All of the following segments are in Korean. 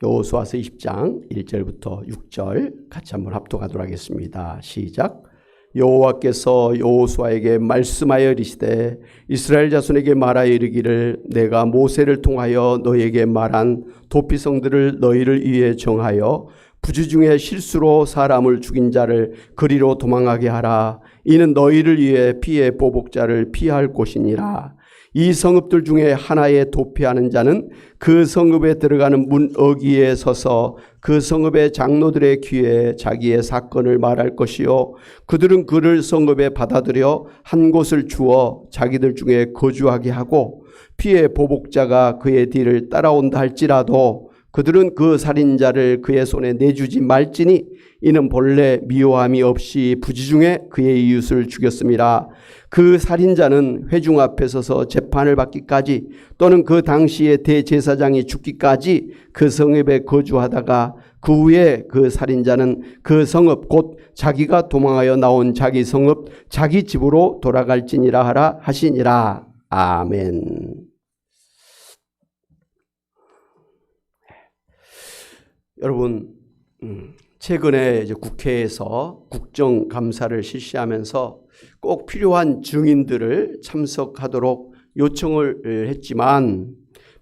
여호수아서 20장 1절부터 6절 같이 한번 합독하도록 하겠습니다. 시작. 여호와께서 여호수아에게 말씀하여 이르시되 이스라엘 자손에게 말하여 이르기를 내가 모세를 통하여 너희에게 말한 도피성들을 너희를 위해 정하여 부지 중에 실수로 사람을 죽인 자를 그리로 도망하게 하라. 이는 너희를 위해 피의 보복자를 피할 곳이니라. 이 성읍들 중에 하나에 도피하는 자는 그 성읍에 들어가는 문 어귀에 서서 그 성읍의 장로들의 귀에 자기의 사건을 말할 것이요 그들은 그를 성읍에 받아들여 한 곳을 주어 자기들 중에 거주하게 하고 피의 보복자가 그의 뒤를 따라온다 할지라도 그들은 그 살인자를 그의 손에 내주지 말지니 이는 본래 미워함이 없이 부지 중에 그의 이웃을 죽였음이라. 그 살인자는 회중 앞에 서서 재판을 받기까지 또는 그 당시에 대제사장이 죽기까지 그 성읍에 거주하다가 그 후에 그 살인자는 그 성읍 곧 자기가 도망하여 나온 자기 성읍 자기 집으로 돌아갈지니라 하라 하시니라. 아멘. 여러분, 최근에 이제 국회에서 국정감사를 실시하면서 꼭 필요한 증인들을 참석하도록 요청을 했지만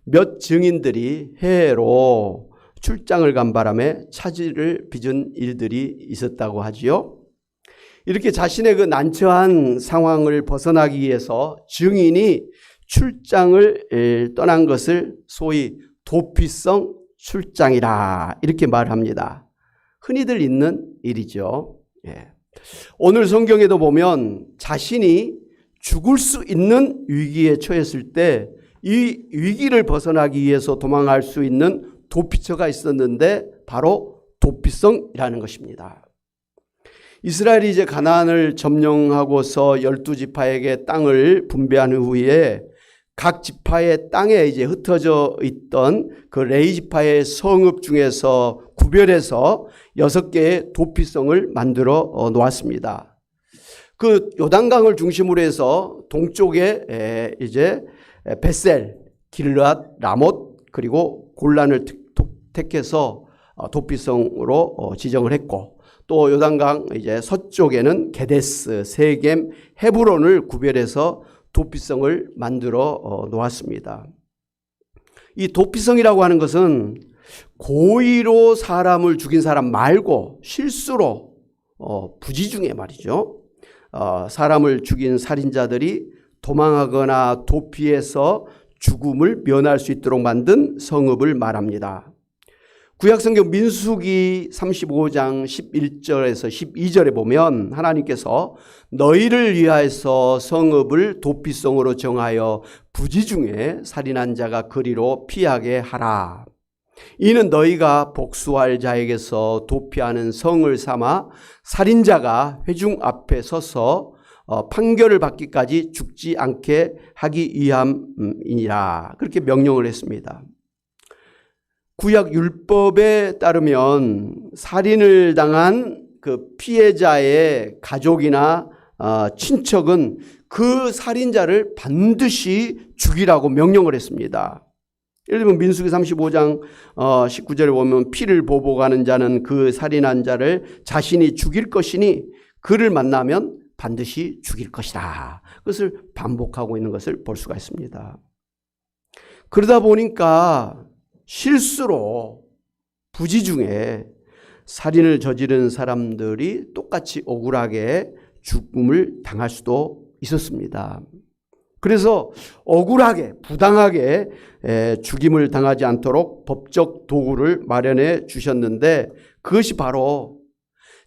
몇 증인들이 해외로 출장을 간 바람에 차질을 빚은 일들이 있었다고 하지요. 이렇게 자신의 그 난처한 상황을 벗어나기 위해서 증인이 출장을 떠난 것을 소위 도피성 출장이라 이렇게 말합니다. 흔히들 있는 일이죠. 오늘 성경에도 보면 자신이 죽을 수 있는 위기에 처했을 때 이 위기를 벗어나기 위해서 도망할 수 있는 도피처가 있었는데 바로 도피성이라는 것입니다. 이스라엘이 이제 가나안을 점령하고서 12지파에게 땅을 분배한 후에 각 지파의 땅에 이제 흩어져 있던 그 레위 지파의 성읍 중에서 구별해서 6개의 도피성을 만들어 놓았습니다. 그 요단강을 중심으로 해서 동쪽에 이제 벳셀, 길르앗, 라못 그리고 골란을 택해서 도피성으로 지정을 했고 또 요단강 이제 서쪽에는 게데스, 세겜, 헤브론을 구별해서 도피성을 만들어 놓았습니다. 이 도피성이라고 하는 것은 고의로 사람을 죽인 사람 말고 실수로 부지 중에 말이죠. 사람을 죽인 살인자들이 도망하거나 도피해서 죽음을 면할 수 있도록 만든 성읍을 말합니다. 구약성경 민수기 35장 11절에서 12절에 보면 하나님께서 너희를 위하여서 성읍을 도피성으로 정하여 부지 중에 살인한 자가 그리로 피하게 하라. 이는 너희가 복수할 자에게서 도피하는 성을 삼아 살인자가 회중 앞에 서서 판결을 받기까지 죽지 않게 하기 위함이니라. 그렇게 명령을 했습니다. 구약 율법에 따르면 살인을 당한 그 피해자의 가족이나 친척은 그 살인자를 반드시 죽이라고 명령을 했습니다. 예를 들면 민수기 35장 19절에 보면 피를 보복하는 자는 그 살인한 자를 자신이 죽일 것이니 그를 만나면 반드시 죽일 것이다. 그것을 반복하고 있는 것을 볼 수가 있습니다. 그러다 보니까 실수로 부지 중에 살인을 저지른 사람들이 똑같이 억울하게 죽음을 당할 수도 있었습니다. 그래서 억울하게 부당하게 죽임을 당하지 않도록 법적 도구를 마련해 주셨는데 그것이 바로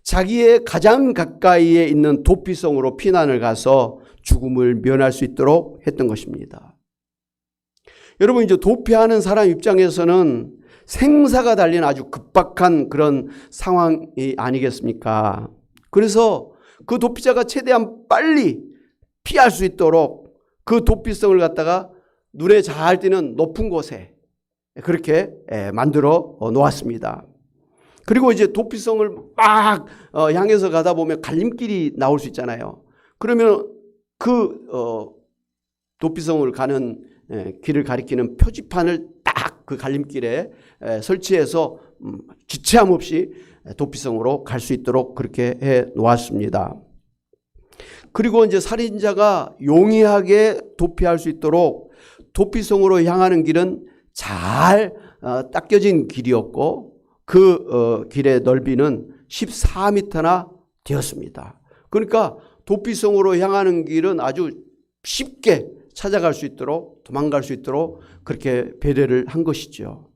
자기의 가장 가까이에 있는 도피성으로 피난을 가서 죽음을 면할 수 있도록 했던 것입니다. 여러분 이제 도피하는 사람 입장에서는 생사가 달린 아주 급박한 그런 상황이 아니겠습니까? 그래서 그 도피자가 최대한 빨리 피할 수 있도록 그 도피성을 갖다가 눈에 잘 띄는 높은 곳에 그렇게 만들어 놓았습니다. 그리고 이제 도피성을 막 향해서 가다 보면 갈림길이 나올 수 있잖아요. 그러면 그 도피성을 가는 길을 가리키는 표지판을 딱 그 갈림길에 설치해서 지체함 없이 도피성으로 갈 수 있도록 그렇게 해 놓았습니다. 그리고 이제 살인자가 용이하게 도피할 수 있도록 도피성으로 향하는 길은 잘 닦여진 길이었고 그 길의 넓이는 14m나 되었습니다. 그러니까 도피성으로 향하는 길은 아주 쉽게 찾아갈 수 있도록 도망갈 수 있도록 그렇게 배려를 한 것이죠.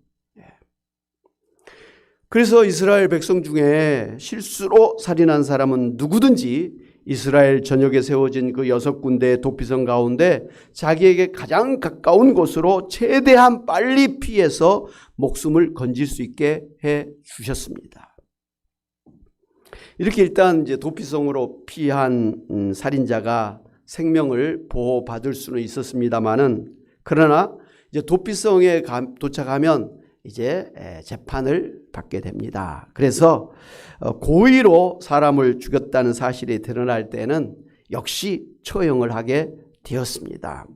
그래서 이스라엘 백성 중에 실수로 살인한 사람은 누구든지 이스라엘 전역에 세워진 그 6군데의 도피성 가운데 자기에게 가장 가까운 곳으로 최대한 빨리 피해서 목숨을 건질 수 있게 해 주셨습니다. 이렇게 일단 이제 도피성으로 피한 살인자가 생명을 보호받을 수는 있었습니다만은 그러나 이제 도피성에 도착하면 이제 재판을 받게 됩니다. 그래서 고의로 사람을 죽였다는 사실이 드러날 때는 역시 처형을 하게 되었습니다.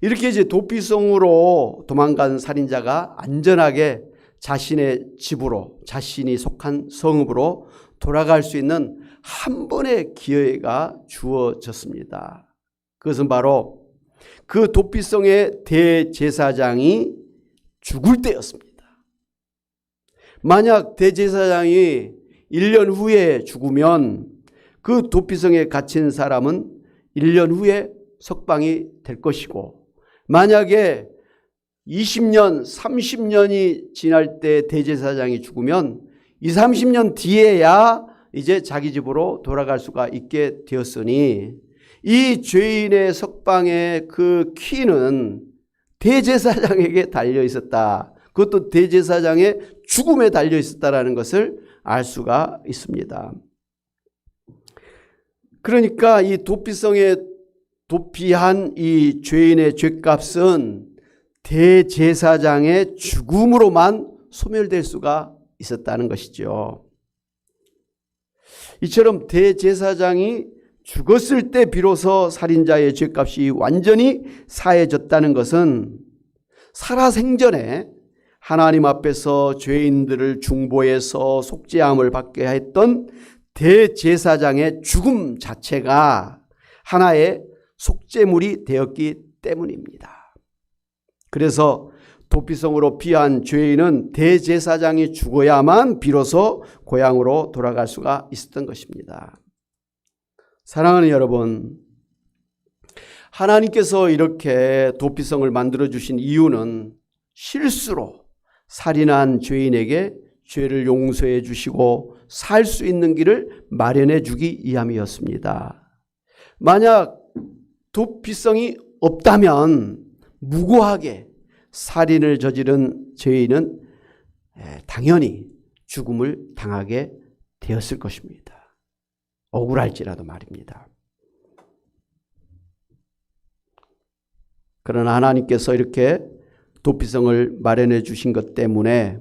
이렇게 이제 도피성으로 도망간 살인자가 안전하게 자신의 집으로 자신이 속한 성읍으로 돌아갈 수 있는 한 번의 기회가 주어졌습니다. 그것은 바로 그 도피성의 대제사장이 죽을 때였습니다. 만약 대제사장이 1년 후에 죽으면 그 도피성에 갇힌 사람은 1년 후에 석방이 될 것이고 만약에 20년, 30년이 지날 때 대제사장이 죽으면 20, 30년 뒤에야 이제 자기 집으로 돌아갈 수가 있게 되었으니 이 죄인의 석방의 그 키는 대제사장에게 달려 있었다. 그것도 대제사장의 죽음에 달려 있었다라는 것을 알 수가 있습니다. 그러니까 이 도피성에 도피한 이 죄인의 죄값은 대제사장의 죽음으로만 소멸될 수가 있었다는 것이죠. 이처럼 대제사장이 죽었을 때 비로소 살인자의 죄값이 완전히 사해졌다는 것은 살아생전에 하나님 앞에서 죄인들을 중보해서 속죄함을 받게 했던 대제사장의 죽음 자체가 하나의 속죄물이 되었기 때문입니다. 그래서 도피성으로 피한 죄인은 대제사장이 죽어야만 비로소 고향으로 돌아갈 수가 있었던 것입니다. 사랑하는 여러분, 하나님께서 이렇게 도피성을 만들어주신 이유는 실수로 살인한 죄인에게 죄를 용서해 주시고 살 수 있는 길을 마련해 주기 위함이었습니다. 만약 도피성이 없다면 무고하게 살인을 저지른 죄인은 당연히 죽음을 당하게 되었을 것입니다. 억울할지라도 말입니다. 그러나 하나님께서 이렇게 도피성을 마련해 주신 것 때문에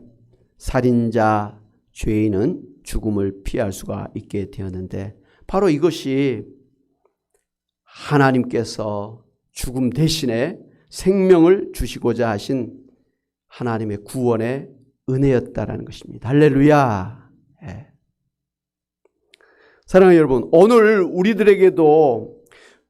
살인자, 죄인은 죽음을 피할 수가 있게 되었는데 바로 이것이 하나님께서 죽음 대신에 생명을 주시고자 하신 하나님의 구원의 은혜였다라는 것입니다. 할렐루야. 네. 사랑하는 여러분, 오늘 우리들에게도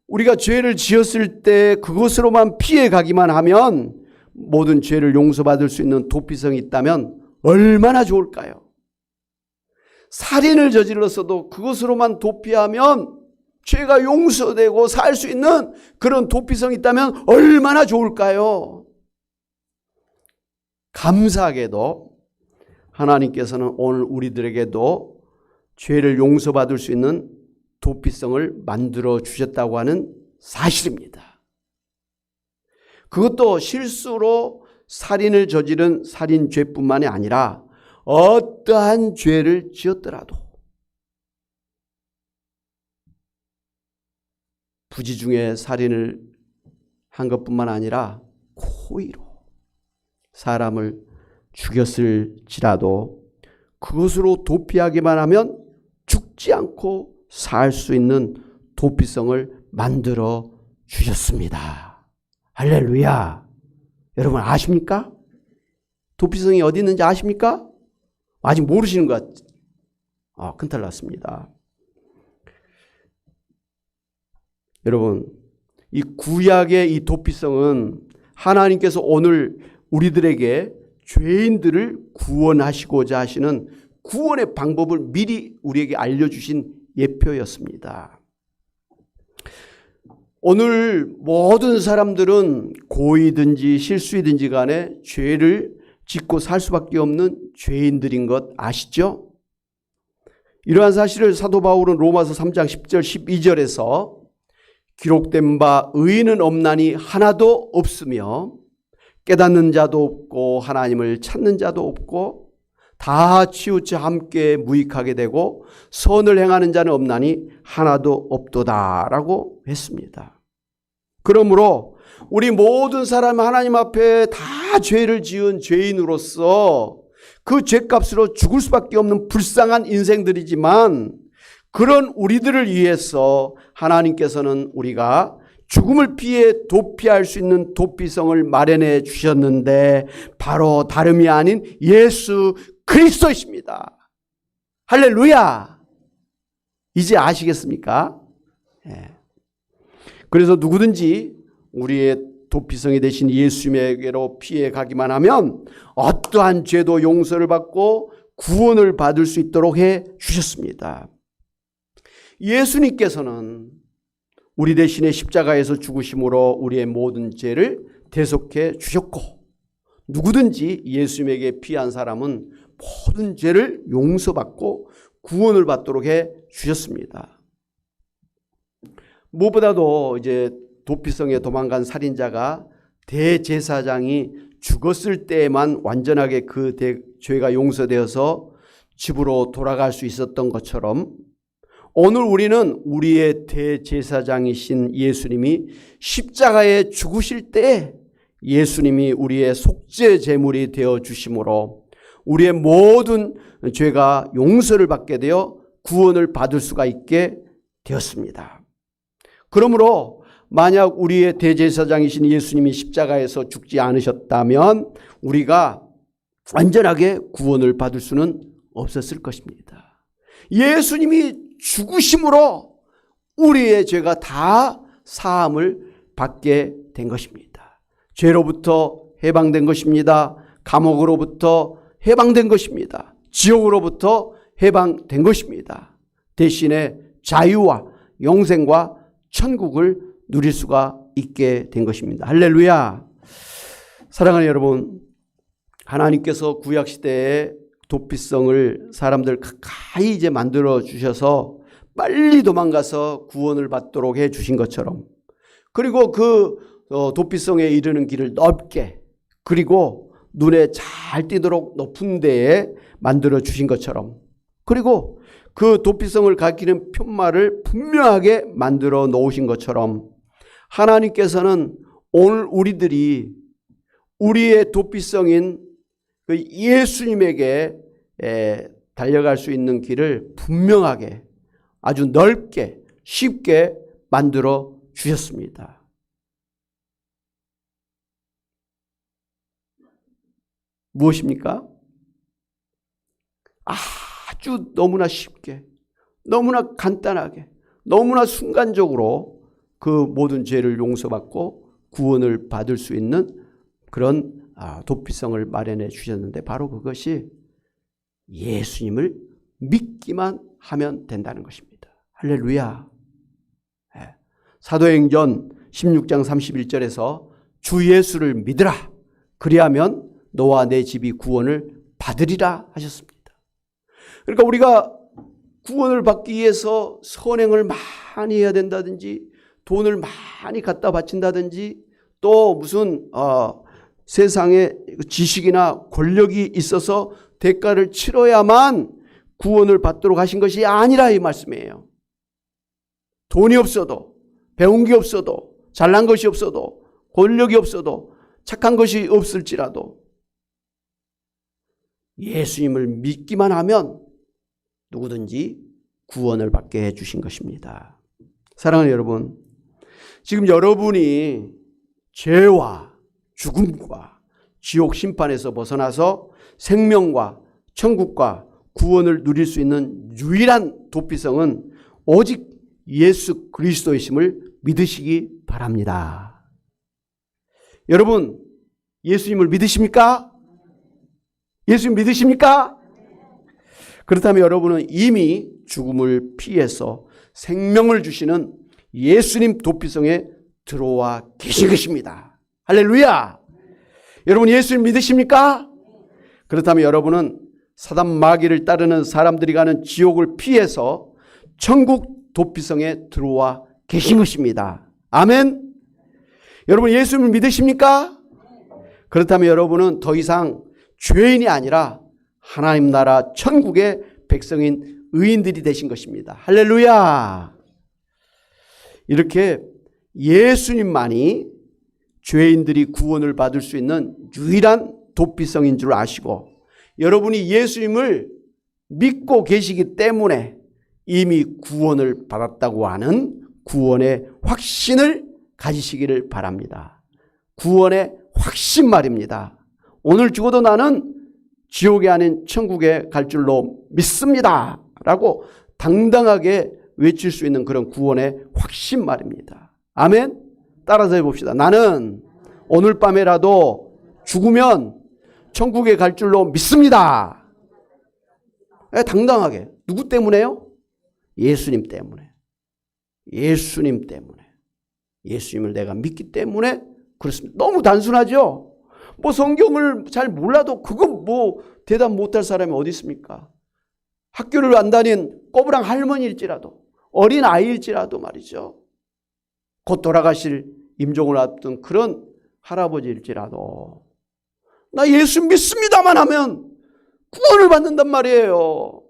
우리가 죄를 지었을 때 그것으로만 피해 가기만 하면 모든 죄를 용서받을 수 있는 도피성이 있다면 얼마나 좋을까요? 살인을 저질렀어도 그것으로만 도피하면 죄가 용서되고 살 수 있는 그런 도피성이 있다면 얼마나 좋을까요? 감사하게도 하나님께서는 오늘 우리들에게도 죄를 용서받을 수 있는 도피성을 만들어 주셨다고 하는 사실입니다. 그것도 실수로 살인을 저지른 살인죄뿐만이 아니라 어떠한 죄를 지었더라도 부지중에 살인을 한 것뿐만 아니라 고의로 사람을 죽였을지라도 그것으로 도피하기만 하면 죽지 않고 살 수 있는 도피성을 만들어 주셨습니다. 할렐루야. 여러분 아십니까? 도피성이 어디 있는지 아십니까? 아직 모르시는 것 같아요. 큰탈 났습니다. 여러분, 이 구약의 이 도피성은 하나님께서 오늘 우리들에게 죄인들을 구원하시고자 하시는 구원의 방법을 미리 우리에게 알려주신 예표였습니다. 오늘 모든 사람들은 고의든지 실수이든지 간에 죄를 짓고 살 수밖에 없는 죄인들인 것 아시죠? 이러한 사실을 사도 바울은 로마서 3장 10절 12절에서 기록된 바 의인은 없나니 하나도 없으며 깨닫는 자도 없고 하나님을 찾는 자도 없고 다 치우쳐 함께 무익하게 되고 선을 행하는 자는 없나니 하나도 없도다라고 했습니다. 그러므로 우리 모든 사람 하나님 앞에 다 죄를 지은 죄인으로서 그 죄값으로 죽을 수밖에 없는 불쌍한 인생들이지만 그런 우리들을 위해서 하나님께서는 우리가 죽음을 피해 도피할 수 있는 도피성을 마련해 주셨는데 바로 다름이 아닌 예수 그리스도이십니다. 할렐루야! 이제 아시겠습니까? 그래서 누구든지 우리의 도피성이 되신 예수님에게로 피해 가기만 하면 어떠한 죄도 용서를 받고 구원을 받을 수 있도록 해 주셨습니다. 예수님께서는 우리 대신에 십자가에서 죽으심으로 우리의 모든 죄를 대속해 주셨고 누구든지 예수님에게 피한 사람은 모든 죄를 용서받고 구원을 받도록 해 주셨습니다. 무엇보다도 이제 도피성에 도망간 살인자가 대제사장이 죽었을 때에만 완전하게 그 죄가 용서되어서 집으로 돌아갈 수 있었던 것처럼 오늘 우리는 우리의 대제사장이신 예수님이 십자가에 죽으실 때 예수님이 우리의 속죄 제물이 되어 주심으로 우리의 모든 죄가 용서를 받게 되어 구원을 받을 수가 있게 되었습니다. 그러므로 만약 우리의 대제사장이신 예수님이 십자가에서 죽지 않으셨다면 우리가 완전하게 구원을 받을 수는 없었을 것입니다. 예수님이 죽으심으로 우리의 죄가 다 사함을 받게 된 것입니다. 죄로부터 해방된 것입니다. 감옥으로부터 해방된 것입니다. 지옥으로부터 해방된 것입니다. 대신에 자유와 영생과 천국을 누릴 수가 있게 된 것입니다. 할렐루야! 사랑하는 여러분, 하나님께서 구약시대에 도피성을 사람들 가까이 이제 만들어 주셔서 빨리 도망가서 구원을 받도록 해 주신 것처럼 그리고 그 도피성에 이르는 길을 넓게 그리고 눈에 잘 띄도록 높은 데에 만들어 주신 것처럼 그리고 그 도피성을 가리키는 편말을 분명하게 만들어 놓으신 것처럼 하나님께서는 오늘 우리들이 우리의 도피성인 그 예수님에게 달려갈 수 있는 길을 분명하게 아주 넓게 쉽게 만들어 주셨습니다. 무엇입니까? 아주 너무나 쉽게 너무나 간단하게 너무나 순간적으로 그 모든 죄를 용서받고 구원을 받을 수 있는 그런 도피성을 마련해 주셨는데 바로 그것이 예수님을 믿기만 하면 된다는 것입니다. 할렐루야. 사도행전 16장 31절에서 주 예수를 믿으라. 그리하면 너와 내 집이 구원을 받으리라 하셨습니다. 그러니까 우리가 구원을 받기 위해서 선행을 많이 해야 된다든지 돈을 많이 갖다 바친다든지 또 무슨 세상에 지식이나 권력이 있어서 대가를 치러야만 구원을 받도록 하신 것이 아니라 이 말씀이에요. 돈이 없어도 배운 게 없어도 잘난 것이 없어도 권력이 없어도 착한 것이 없을지라도 예수님을 믿기만 하면 누구든지 구원을 받게 해주신 것입니다. 사랑하는 여러분, 지금 여러분이 죄와 죽음과 지옥 심판에서 벗어나서 생명과 천국과 구원을 누릴 수 있는 유일한 도피성은 오직 예수 그리스도이심을 믿으시기 바랍니다. 여러분, 예수님을 믿으십니까? 예수님 믿으십니까? 그렇다면 여러분은 이미 죽음을 피해서 생명을 주시는 예수님 도피성에 들어와 계신 것입니다. 할렐루야! 여러분 예수님 믿으십니까? 그렇다면 여러분은 사단 마귀를 따르는 사람들이 가는 지옥을 피해서 천국 도피성에 들어와 계신 것입니다. 아멘. 여러분 예수님을 믿으십니까? 그렇다면 여러분은 더 이상 죄인이 아니라 하나님 나라 천국의 백성인 의인들이 되신 것입니다. 할렐루야. 이렇게 예수님만이 죄인들이 구원을 받을 수 있는 유일한 도피성인 줄 아시고 여러분이 예수님을 믿고 계시기 때문에 이미 구원을 받았다고 하는 구원의 확신을 가지시기를 바랍니다. 구원의 확신 말입니다. 오늘 죽어도 나는 지옥이 아닌 천국에 갈 줄로 믿습니다. 라고 당당하게 외칠 수 있는 그런 구원의 확신 말입니다. 아멘. 따라서 해봅시다. 나는 오늘 밤에라도 죽으면 천국에 갈 줄로 믿습니다. 당당하게. 누구 때문에요? 예수님 때문에. 예수님 때문에. 예수님을 내가 믿기 때문에 그렇습니다. 너무 단순하죠? 뭐 성경을 잘 몰라도 그거 뭐 대답 못할 사람이 어디 있습니까? 학교를 안 다닌 꼬부랑 할머니일지라도 어린 아이일지라도 말이죠. 곧 돌아가실 임종을 앞둔 그런 할아버지일지라도 나 예수 믿습니다만 하면 구원을 받는단 말이에요.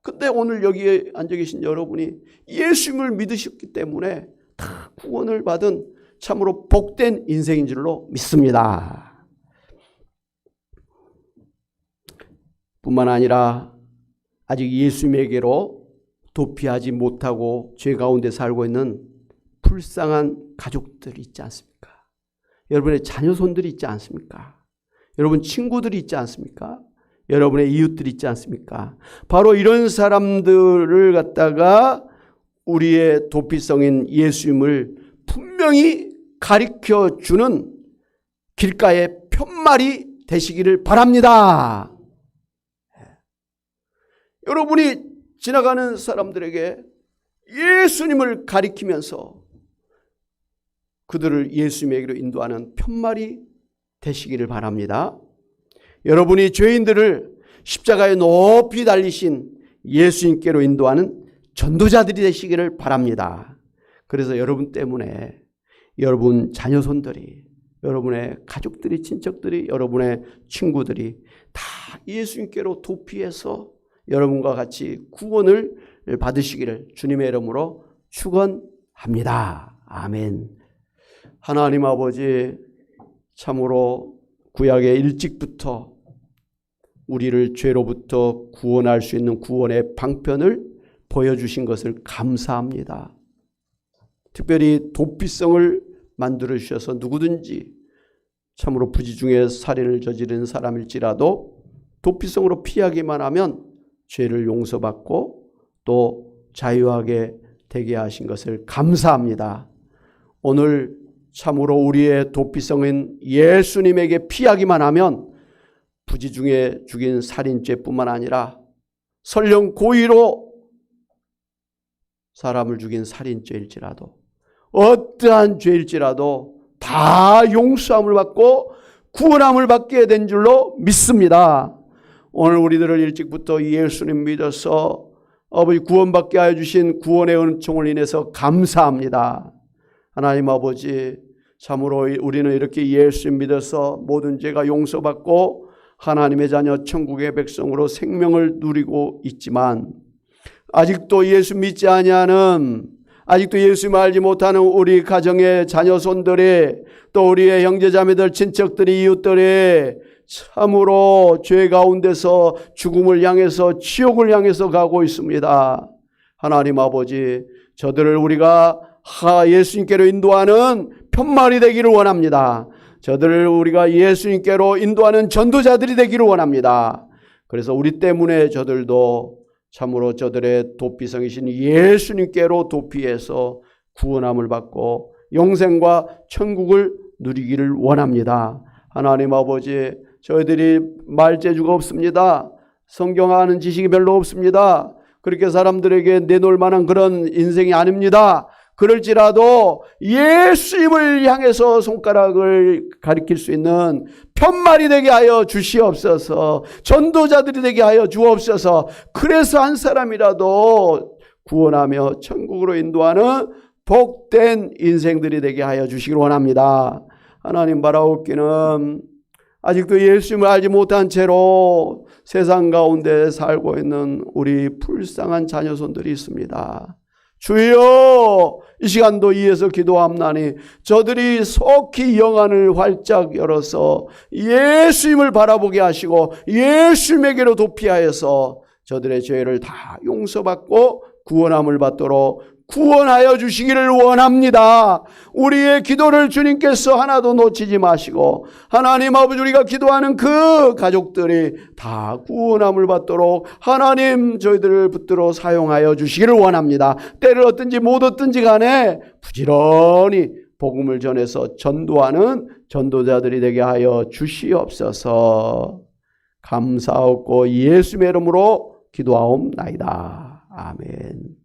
근데 오늘 여기에 앉아 계신 여러분이 예수님을 믿으셨기 때문에 다 구원을 받은 참으로 복된 인생인 줄로 믿습니다. 뿐만 아니라 아직 예수님에게로 도피하지 못하고 죄 가운데 살고 있는 불쌍한 가족들이 있지 않습니까? 여러분의 자녀손들이 있지 않습니까? 여러분 친구들이 있지 않습니까? 여러분의 이웃들이 있지 않습니까? 바로 이런 사람들을 갖다가 우리의 도피성인 예수님을 분명히 가르쳐주는 길가의 편말이 되시기를 바랍니다. 여러분이 지나가는 사람들에게 예수님을 가리키면서 그들을 예수님에게로 인도하는 편말이 되시기를 바랍니다. 여러분이 죄인들을 십자가에 높이 달리신 예수님께로 인도하는 전도자들이 되시기를 바랍니다. 그래서 여러분 때문에 여러분 자녀손들이, 여러분의 가족들이, 친척들이, 여러분의 친구들이 다 예수님께로 도피해서 여러분과 같이 구원을 받으시기를 주님의 이름으로 축원합니다. 아멘. 하나님 아버지, 참으로 구약의 일찍부터 우리를 죄로부터 구원할 수 있는 구원의 방편을 보여주신 것을 감사합니다. 특별히 도피성을 만들어 주셔서 누구든지 참으로 부지 중에 살인을 저지른 사람일지라도 도피성으로 피하기만 하면 죄를 용서받고 또 자유하게 되게 하신 것을 감사합니다. 오늘 참으로 우리의 도피성인 예수님에게 피하기만 하면 부지 중에 죽인 살인죄뿐만 아니라 설령 고의로 사람을 죽인 살인죄일지라도 어떠한 죄일지라도 다 용서함을 받고 구원함을 받게 된 줄로 믿습니다. 오늘 우리들을 일찍부터 예수님 믿어서 아버지 구원받게 하여 주신 구원의 은총을 인해서 감사합니다. 하나님 아버지, 참으로 우리는 이렇게 예수님 믿어서 모든 죄가 용서받고 하나님의 자녀 천국의 백성으로 생명을 누리고 있지만 아직도 예수 믿지 아니하는, 아직도 예수 알지 못하는 우리 가정의 자녀손들이, 또 우리의 형제자매들, 친척들이, 이웃들이 참으로 죄 가운데서 죽음을 향해서, 지옥을 향해서 가고 있습니다. 하나님 아버지, 저들을 우리가 예수님께로 인도하는 편말이 되기를 원합니다. 저들을 우리가 예수님께로 인도하는 전도자들이 되기를 원합니다. 그래서 우리 때문에 저들도 참으로 저들의 도피성이신 예수님께로 도피해서 구원함을 받고 영생과 천국을 누리기를 원합니다. 하나님 아버지, 저희들이 말재주가 없습니다. 성경 아는 지식이 별로 없습니다. 그렇게 사람들에게 내놓을 만한 그런 인생이 아닙니다. 그럴지라도 예수님을 향해서 손가락을 가리킬 수 있는 편말이 되게 하여 주시옵소서. 전도자들이 되게 하여 주옵소서. 그래서 한 사람이라도 구원하며 천국으로 인도하는 복된 인생들이 되게 하여 주시길 원합니다. 하나님, 바라옵기는 아직도 예수님을 알지 못한 채로 세상 가운데 살고 있는 우리 불쌍한 자녀손들이 있습니다. 주여, 이 시간도 이에서 기도함나니 저들이 속히 영안을 활짝 열어서 예수님을 바라보게 하시고 예수님에게로 도피하여서 저들의 죄를 다 용서받고 구원함을 받도록 구원하여 주시기를 원합니다. 우리의 기도를 주님께서 하나도 놓치지 마시고 하나님 아버지, 우리가 기도하는 그 가족들이 다 구원함을 받도록 하나님 저희들을 붙들어 사용하여 주시기를 원합니다. 때를 얻든지 못 얻든지 간에 부지런히 복음을 전해서 전도하는 전도자들이 되게 하여 주시옵소서. 감사하고 예수님의 이름으로 기도하옵나이다. 아멘.